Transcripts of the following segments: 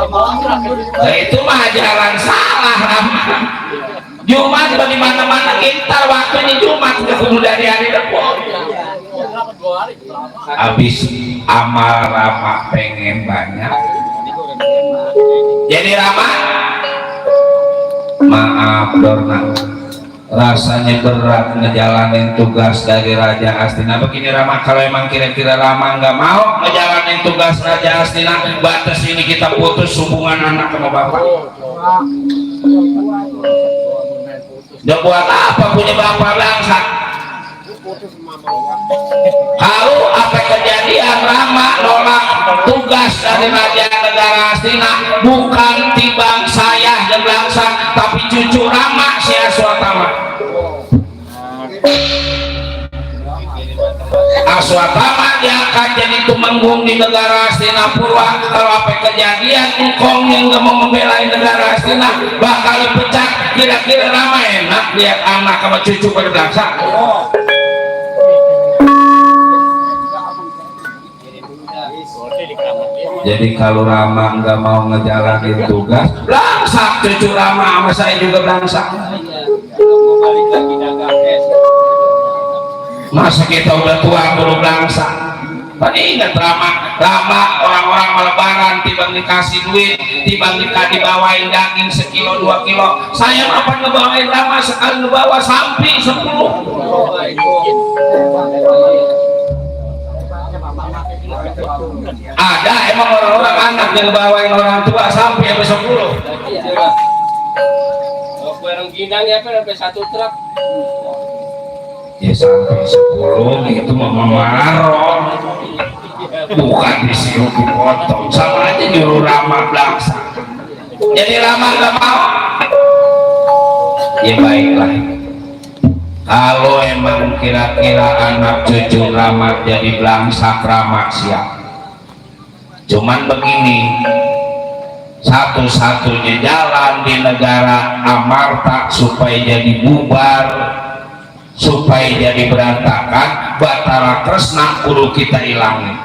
Nah, itu mah jalan salah Rama. Jumat di mana-mana kita waktunya Jumat kudu dari hari depan. Habis amal Rama pengen banyak. Jadi Rama, maaf Dorna, rasanya berat ngejalanin tugas dari Raja Astina. Begini Rama, kalau emang kira-kira Rama nggak mau ngejalanin tugas Raja Astina, batas ini kita putus hubungan anak sama bapak. Udah buat apa punya bapak bangsa? Kalau apa kejadian Rama nolak tugas dari Raja Negara Astina, bukan tibang saya dan bangsa, tapi cucu Rama si Aswatama. Aswatama dia akan jadi tumenggung di negara Astina Purwa. Kalau apa kejadian engkong yang gak mau membelain negara Astina bakal dipecat. Kira-kira Rama enak lihat anak sama cucu berbangsa. Jadi kalau Rama nggak mau ngejalanin tugas, belangsak cucu Rama sama saya juga belangsak. Masa kita udah tua baru belangsak? Tadi ingat Rama orang-orang lebaran tibang dikasih duit, tibang dibawain daging sekilo 2 kilo. Saya apa ngebawain Rama sekali ngebawa sampai 10. Ada emang orang-orang anak yang bawain orang tua sampai sampai 10. Barang gindang ya sampai 1 truk. Ya sampai 10 itu mau marah. Bukan disirup dipotong, sama aja nyuruh Rama belaksa. Jadi Rama nggak mau. Ya baiklah. Kalau emang kira-kira anak cucu Rama jadi belangsak, Rama siap. Cuman begini, satu-satunya jalan di negara Amarta supaya jadi bubar, supaya jadi berantakan, Batara Kresna kudu kita hilangin.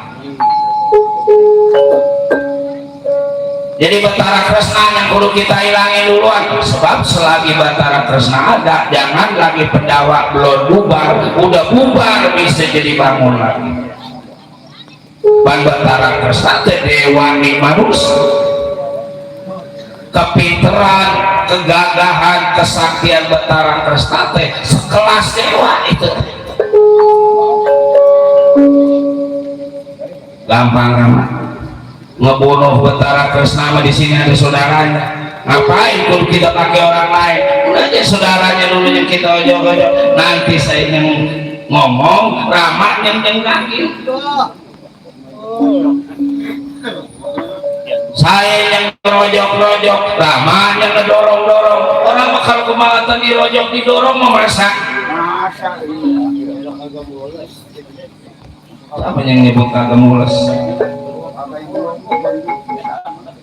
Jadi Batara Kresna yang kudu kita hilangin duluan, sebab selagi Batara Kresna ada, jangan lagi Pendawa belum bubar, udah bubar bisa jadi bangun lagi. Ban Batara Kresna teh dewa di manusia, kepinteran, kegagahan, kesaktian Batara Kresna teh sekelas dewa itu. Gampang Rama ngebunuh Batara Kresna mah. Di sini ada saudaranya, ngapain kalau kita pakai orang lain? Udah aja saudaranya dulu yang kita ojok-ojok, nanti saya yang ngomong, Rama yang jengkakin, saya yang rojok-rojok, Rama yang ngedorong-dorong. Orang bakal kemalatan dirojok didorong memasak. Apa yang nyebut kagak mules?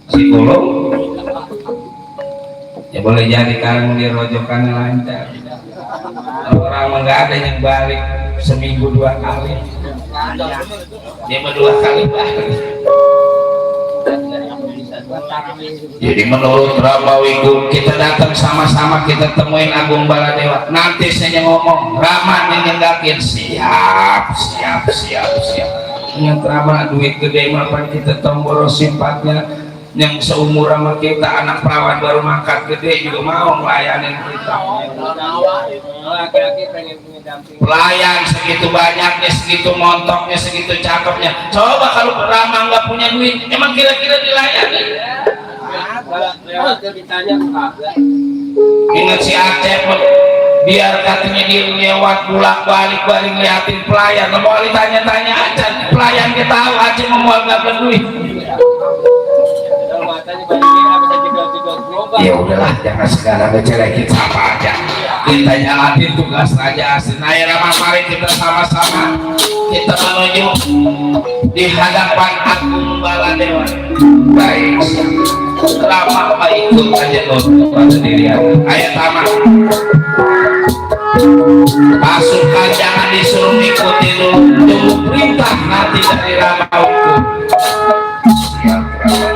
Psikolog? Ya boleh jadi kalau dia rojokannya lancar. Orang nggak ada yang balik seminggu 2 kali. Dia mah 2 kali balik. Jadi menurut Ramawiku kita datang sama-sama, kita temuin Agung Baladewa. Nanti saya ngomong Rama yang nyendakin, siap. Yang Rama duit gede mapan kita tombol simpatnya, yang seumur sama kita anak perawan baru mangkat gede juga mau melayanin kita. Pelayan segitu banyaknya, segitu montoknya, segitu cakepnya. Coba kalau Rama nggak punya duit, emang kira-kira dilayani? Ingat si Aceh pun, biar katanya dia lewat bolak-balik balik ngeliatin pelayan, mau ditanya-tanya aja pelayan, kita tahu Aceh mau nggak berduit. Ya udahlah, jangan segala ngejelekin sama aja. Kita jalanin tugas Raja Astina. Rama, mari kita sama-sama kita menuju di hadapan Agung Baladewa. Baik, Rama ikut aja pada dirian. Ayo Tama, pasukan jangan disuruh ikuti dulu, tunggu perintah nanti dari Rama. Siap, Rama.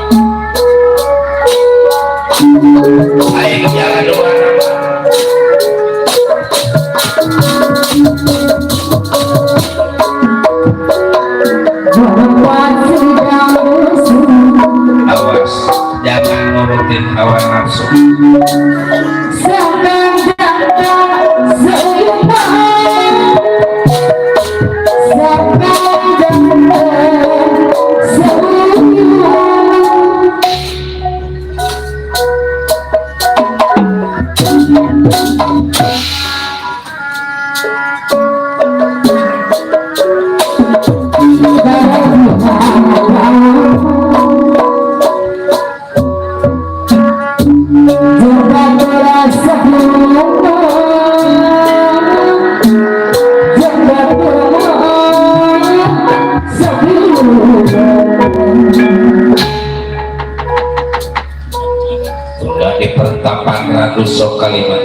masuk. Sudah di pertapan Raduso Kaliman,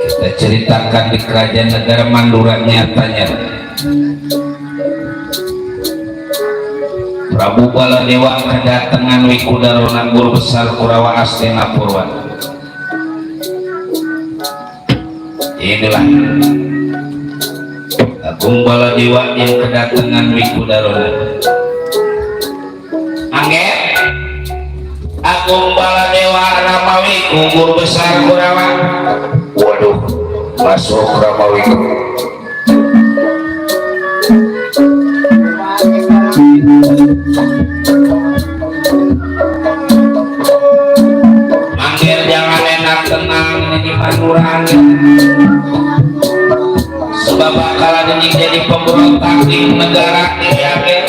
kita ceritakan di kerajaan negara Mandura nyatanya Prabu Baladewa kedatangan Wikudarona guru besar Kurawa Astena Purwa. Inilah Agung Baladewa yang kedatangan Wikudarona. Angger Agung Baladewa Ramawiku guru besar Kurawa. Waduh, masuk Ramawiku. Manggil jangan enak tenang ini Panurang, sebab bakalan ini jadi pemberontak di negara ini Angger.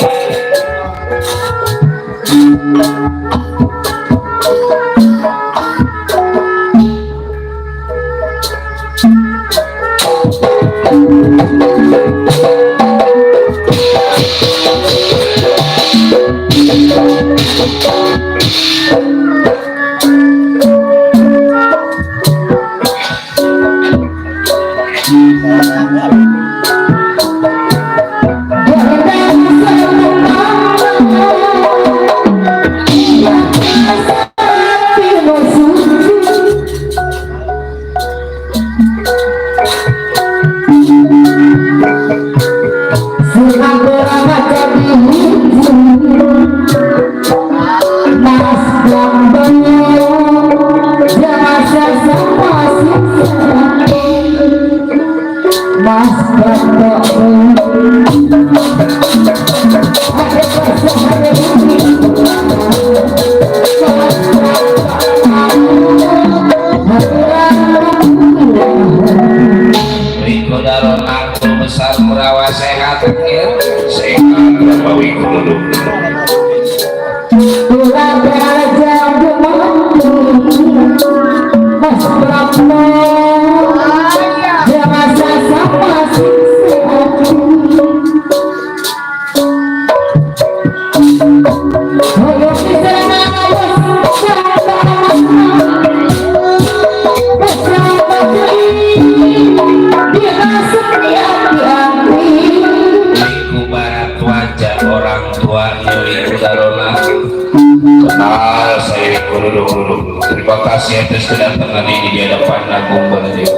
Terima kasih atas kedatangan ini di hadapan Agung Baladewa.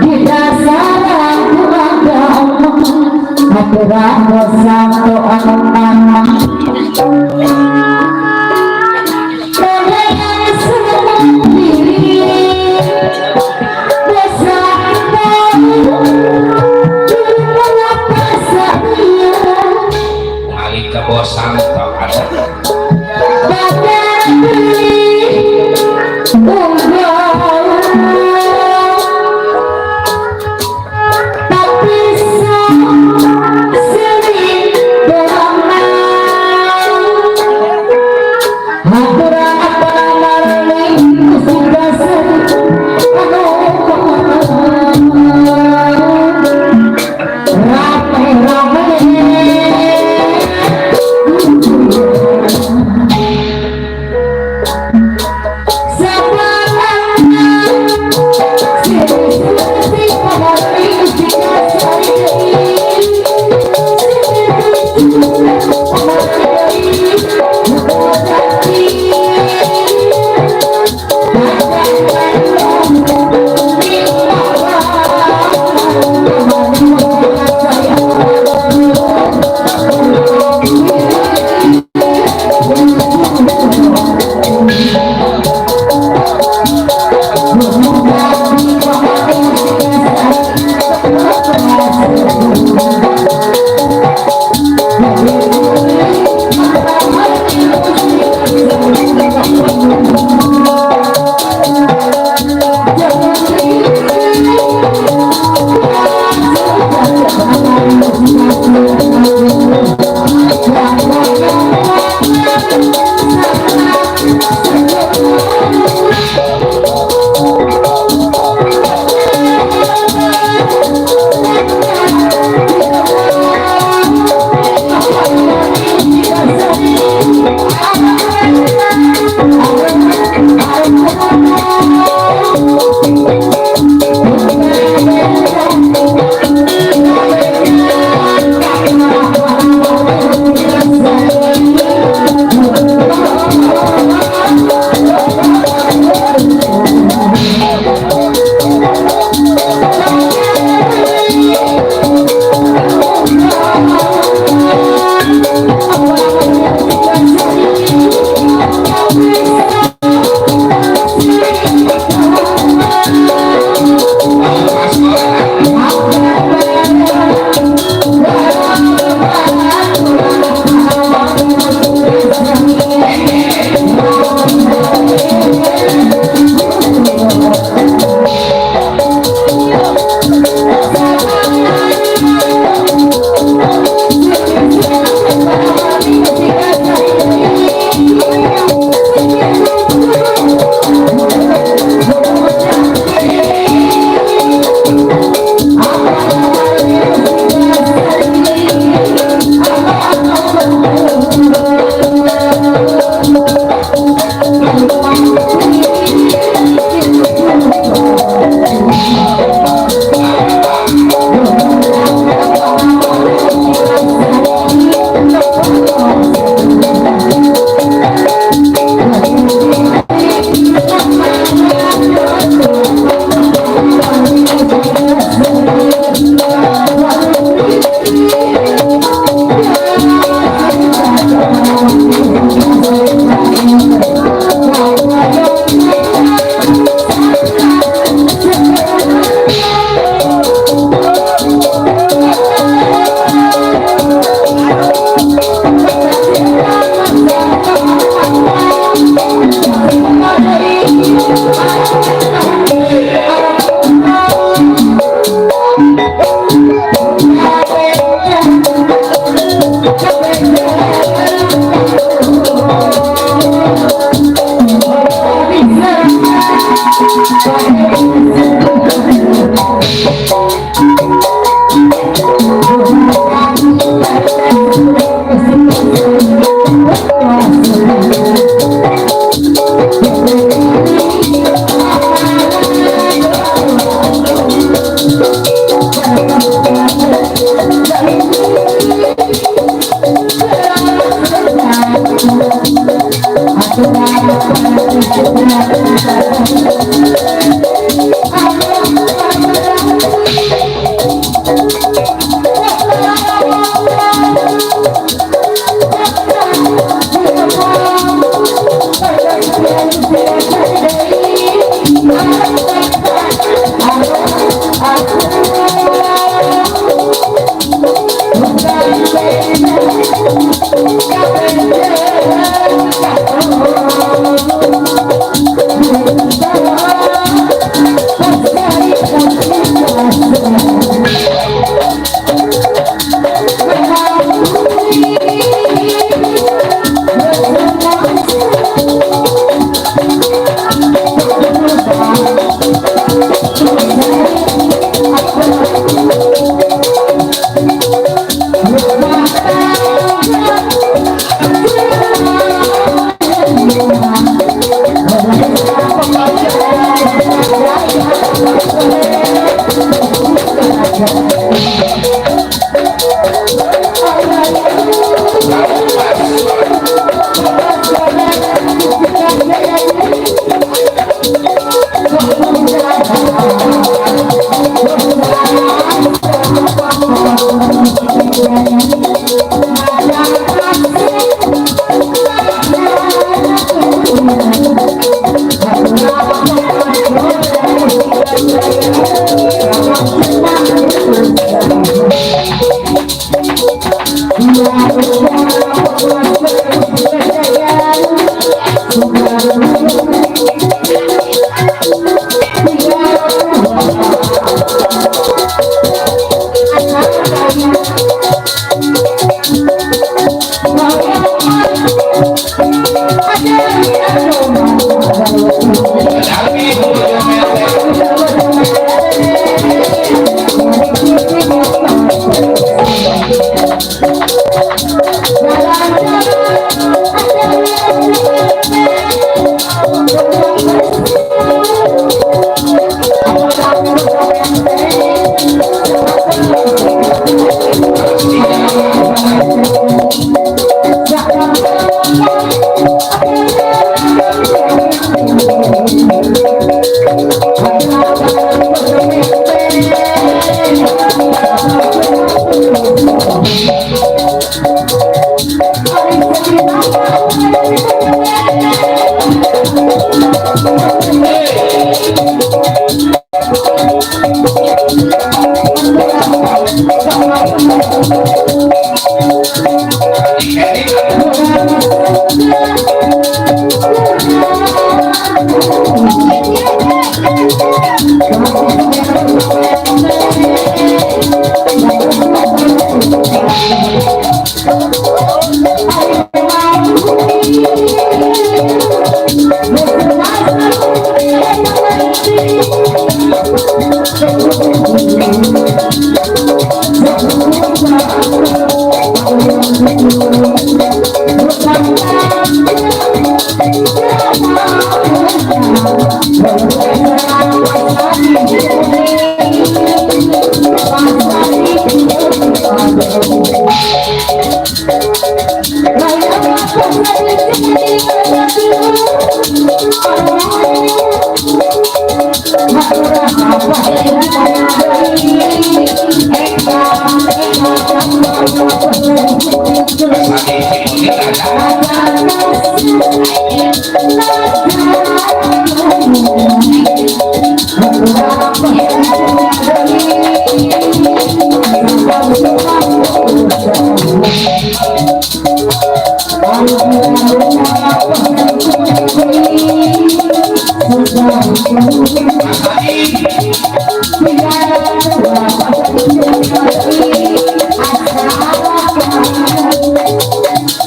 Kita sarang keluarga Allah, aturan dosa doa nama. Kalian semua diri dosa Malika bosan tak ada.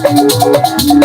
Thank you.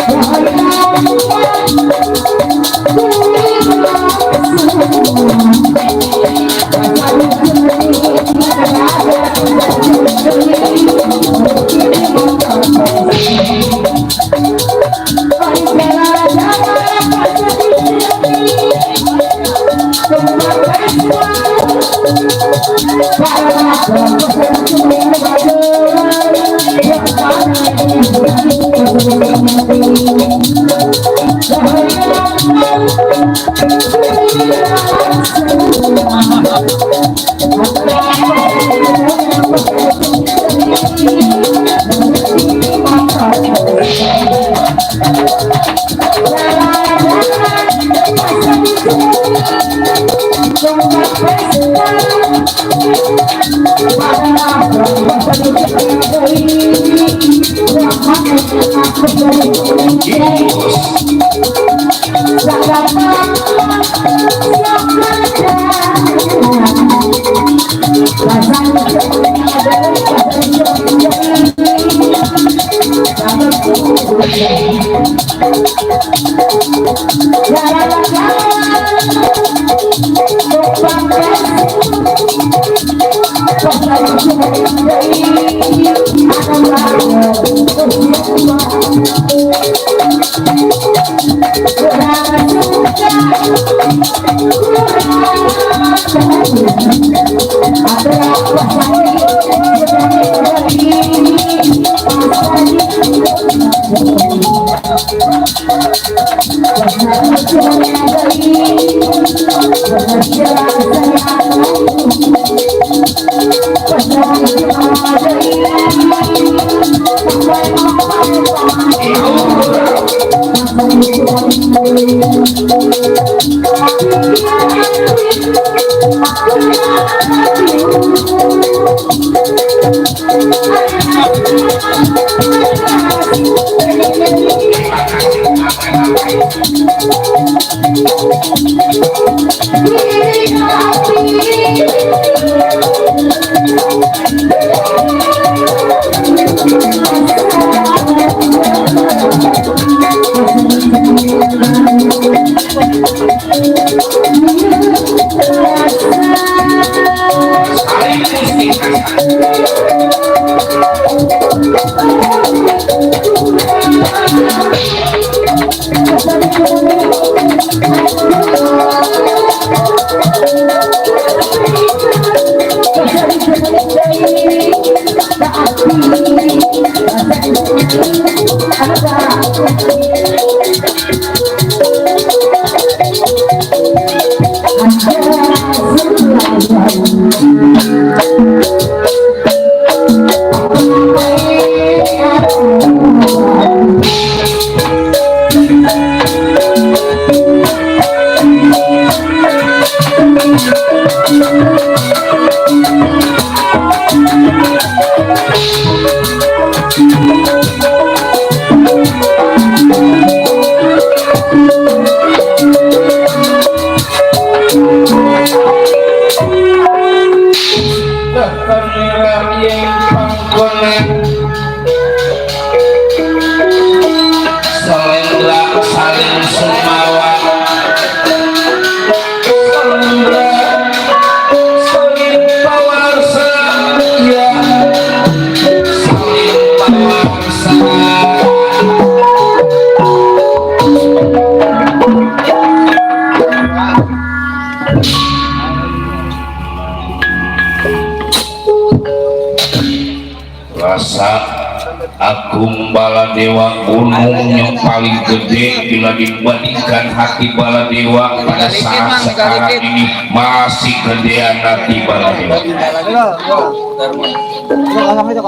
Agung Baladewa gunung yang paling gede bila dibandingkan hati Baladewa pada saat sekarang ini masih gedean hati Baladewa.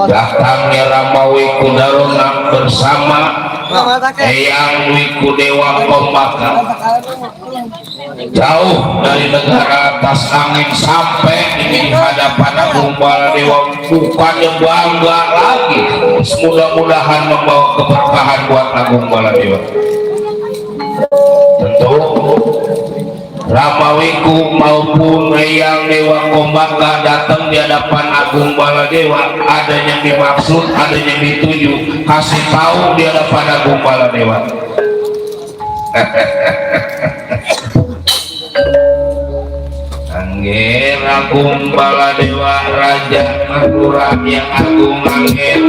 Datangnya Ramawi Kudarona bersama Eyang Wiku Dewa Kombaka jauh dari negara atas angin sampai ini di hadapan Agung Baladewa, bukannya bangga lagi, mudah-mudahan membawa keberkahan buat Agung Baladewa. Tentu Ramawiku maupun Eyang Dewa Kombaka datang di hadapan Agung Baladewa, ada yang dimaksud, ada yang dituju, kasih tahu di hadapan Agung Baladewa. Angger Agung Baladewa Raja Madura yang agung angger,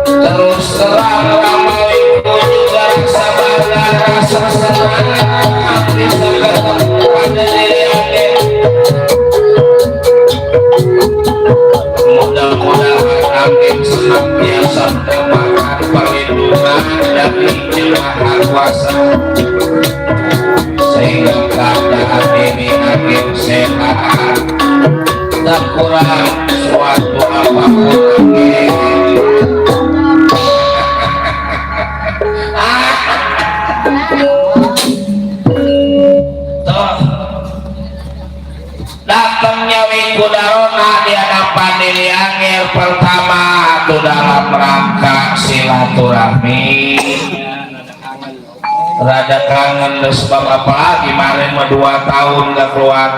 terus terang Ramawiku juga rasa bangga, rasa senang bisa ketemu pada diri angger. Mudah-mudahan angger senantiasa mendapatkan perlindungan dari Maha Kuasa sehingga keadaan ini angger sehat, tak kurang suatu apapun angger. datangnya Wikudarona di hadapan Diri Angger pertama itu dalam rangka silaturahmi. Rada kangen sebab apalagi kemarin 2 tahun gak keluar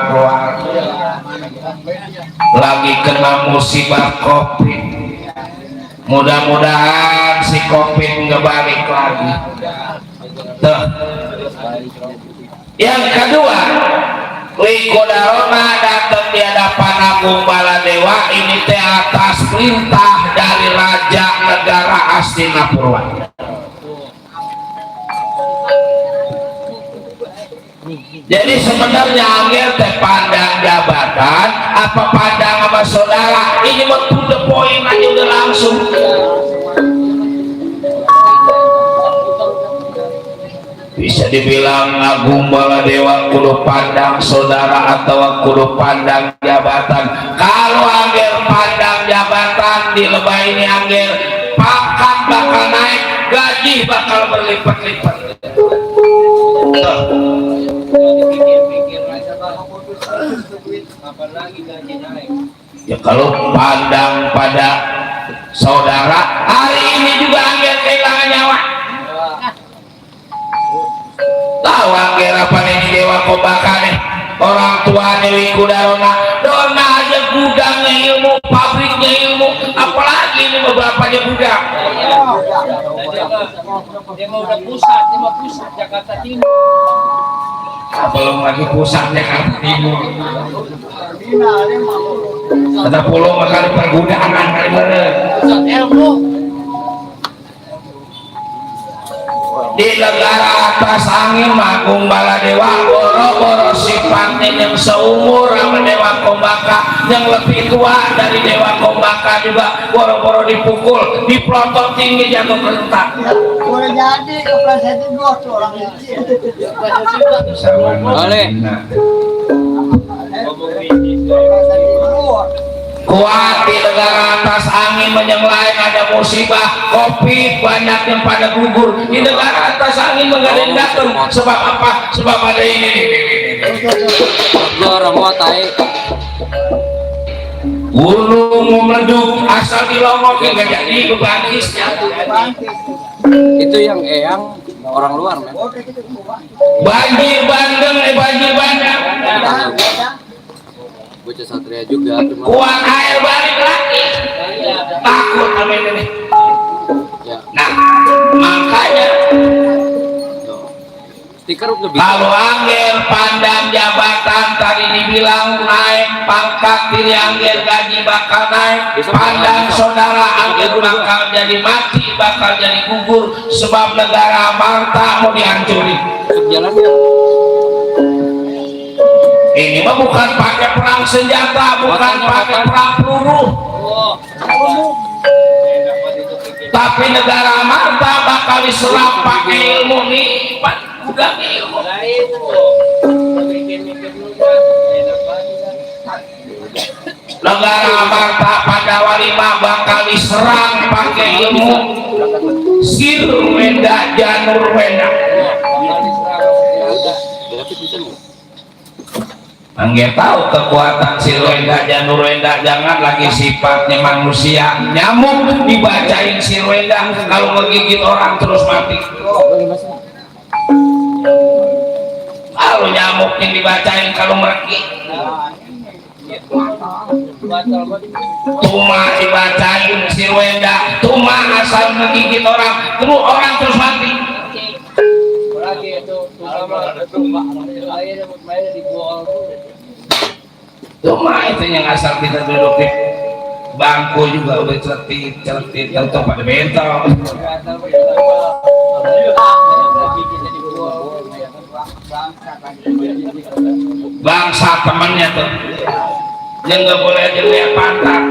lagi kena musibah COVID. Mudah-mudahan si COVID nggak balik lagi. Tuh. Yang kedua, Wikudarona datang di hadapan Agung Baladewa ini teh atas perintah dari Raja Negara Hastinapurwa. Jadi sebenarnya Angger teh pandang jabatan apa pandang sama saudara, ini mah to the point aja udah langsung. Bisa dibilang Agung Baladewa kudu pandang saudara atau kudu pandang jabatan. Kalau Angger pandang jabatan di lebah ini Angger pangkat bakal naik, gaji bakal berlipat-lipat. Ya kalau pandang pada saudara, hari ini juga Angger kehilangan nyawa. Tahu Angger apa nih Dewa Kombaka nih? Orang tuanya Wikudarona, Dona aja gudangnya ilmu, pabriknya ilmu, apalagi ini bapaknya gudang. Dia mau udah pusat, dia mau pusat Jakarta Timur. Belum lagi pusat Jakarta Timur. Ada pulau kali pergudangan kali mana? Pusat ilmu. Di negara atas angin Agung Baladewa boro-boro sifatnya yang seumur sama Dewa Kombaka, yang lebih tua dari Dewa Kombaka juga boro-boro dipukul, diplotot tinggi jatuh kerentak. Boleh jadi keplesetin 2 tuh orang kecil. Boleh. Kuat di negara atas angin menyelain ada musibah COVID, banyak yang pada gugur. Di negara atas angin menggadang datang sebab apa? Sebab ada ini. Orang mau tai. Gunung meleduk asal dilongokin gak jadi bebangkisnya. Itu yang eyang orang luar men. Banjir bandeng, banjir bandang. Bocah Satria juga. Kuat air balik lagi. Takut sama ini. Ya. Nah, makanya Stiker udah bisa. kalau Angger pandang jabatan tadi dibilang naik pangkat, Diri Angger gaji bakal naik. Pandang saudara Angger bakal jadi mati, bakal jadi gugur sebab negara Marta mau dihancurin. Jalannya. Ini mah bukan pakai perang senjata, bukan pakai perang peluru, tapi negara Marta bakal diserang pakai ilmu nih, udah ilmu. Negara Marta Pandawa 5 bakal diserang pakai ilmu Sirwenda Janurwenda. Angger tahu kekuatan Sirwenda Janurwenda, jangan lagi sifatnya manusia. Nyamuk dibacain Sirwenda kalau menggigit orang terus mati. Kalau nyamuk yang dibacain kalau merekik. Tuma dibacain Sirwenda, Tuma asal menggigit orang terus mati. Lagi itu Cuma itu yang asal kita duduk di bangku juga udah cetit tentu pada bentol. Bangsa temannya tuh yang nggak boleh aja lihat pantat.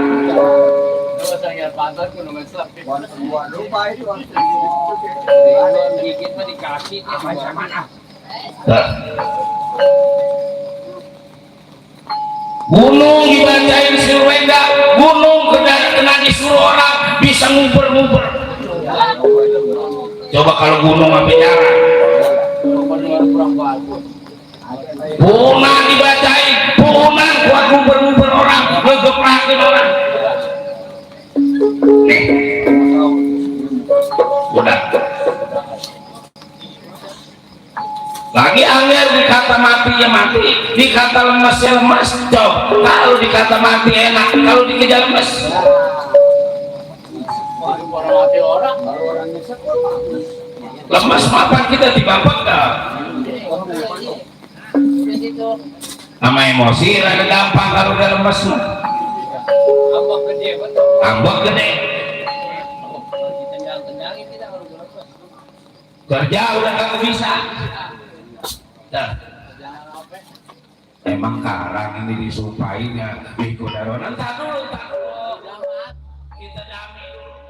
Gunung dibacain Sirwenda, gunung kena disuruh orang bisa nguber-nguber. Coba kalau gunung sampai jalan. Punah dibacain, punah kuat ya mati, dikata lemes ya lemes. Coba kalau dikata mati enak, kalau dikejar lemes. Orang mati orang nyesek. Lemes mapan kita dibapet dah. Sama emosi rada gampang kalau udah lemes. Ambak gede betul. Ambek gede. Tendang-tendangin kita kalau lepas. Kerja udah kagak bisa. Dah. Emang karang ini disumpainya ikut daronan. Tak dulu. Kita damai dulu.